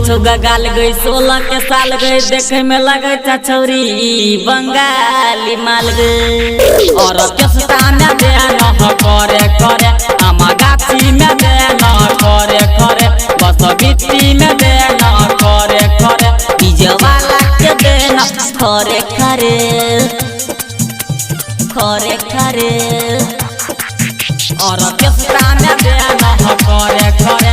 छौगा गाल गई 16 के साल गई देखे में लगे छौरी बंगाली माल गई और केसटा में दे न करे करे आमा गाछी में दे न करे करे बस बिट्टी में दे न करे करे डीजे वाला के दे न करे करे करे करे और केसटा में दे न करे करे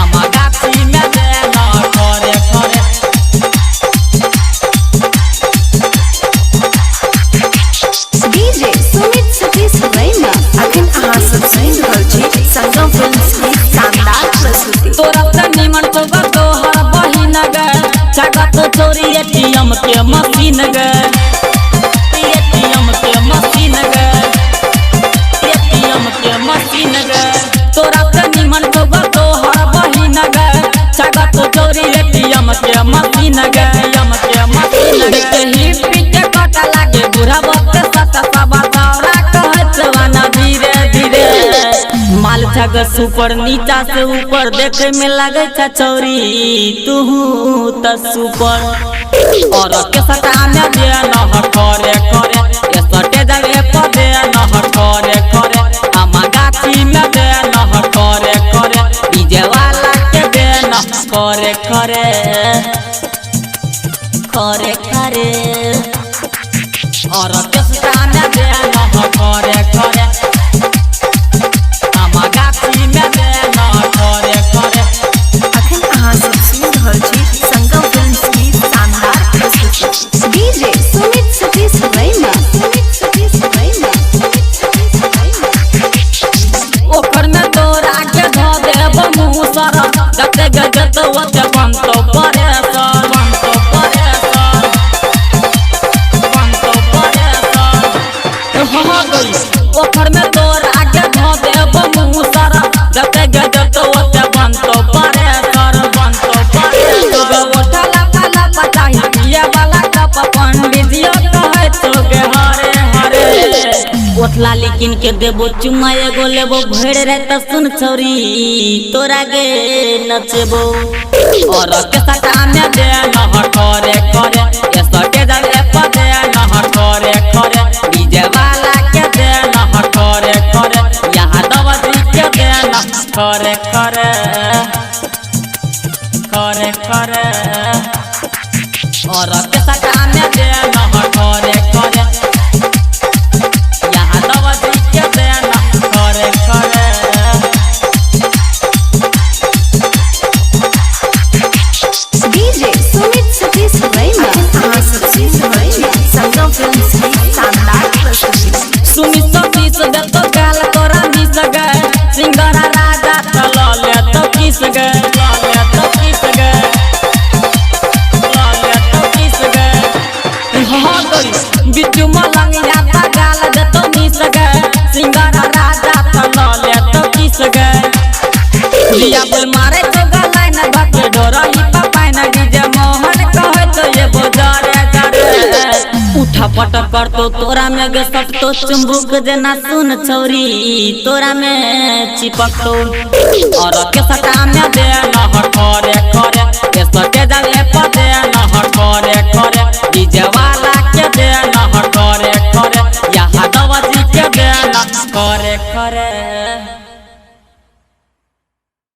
आमा गाछी में दे न करे करे DJ सुमित सतीश रैना अखन अहाँ सब सुनि रहल छी संगम फिल्म्स की शानदार प्रस्तुति। तोरा से निमन छौगा तोहर बहिन गे छगत चोरी एटीएम के मशीन गे एटीएम के मशीन गे एटीएम के मशीन गे तोरा से निमन छौगा तोहर बहिन गे छगत चोरी एटीएम के मशीन गे एटीएम के मशीन गे ही पीटे कटा लागे बुढ़ा बच्चे सता सबा दौड़ा कहे जवाना धीरे धीरे माल छग सुपर नीचा से ऊपर देखे में लगे छौरी तू त सुपर और केसटा में दे न करे करे ये सटे जगह पर दे न करे करे आमा गाछी में दे न करे करे डीजे वाला के दे न करे करे करे करे और केसटा में दे न करे करे आमा गाछी में दे न करे करे अखन अहाँ सब सुनि रहल छी संगम फिल्म्स की शानदार प्रस्तुति। DJ सुमित सतीश रैना ओकर में तोरा के ध देब मुँह सर जते गजत ओते बनतो परेशान बनतो परेशान बनतो परेशान हो गई ओकर में तोरा के ध देब मुँह सर जते गजत ओते बनतो परेशान बनतो परेशान ओठला पाला पचाही पिए वाला कप पंडितियो कहे तोगे हरे हरे ओठला लेकिन के देबो चुम्मा एगो लेबो भर रे त सुन छौरी तोरा गे नचबो और केसटा में दे न करे करे ये सटे जगह पर दे न करे करे डीजे वाला के दे न करे करे यहाँ दवदी के दे न करे करे करे करे और केसटा में दे न करे करे यहाँ दवदी के दे न करे करे DJ सुमित सतीश रैना अहाँ सब सुनि रहल छी संगम फिल्म्स की शानदार प्रस्तुति। सुनी सतीश दे तो गाल तोरा मिस गए सिंगरा राजा चल ले तो किस गए ले तो किस गए ले तो किस गए हाँ गई बिट्टू मलंगिया ता गाल दे तो मिस गए सिंगरा राजा चल ले तो किस गए लिया बोल मारे तो गलाई न बाके डोरा ही पापाई न डीजे मोहन कहे तो ये बोजारे जारे उठा पटक कर तो तोरा में गे सट तो चुंबक जना सुन छौरी तोरा में चिपक तो और केसटा में दे न करे करे ये सटे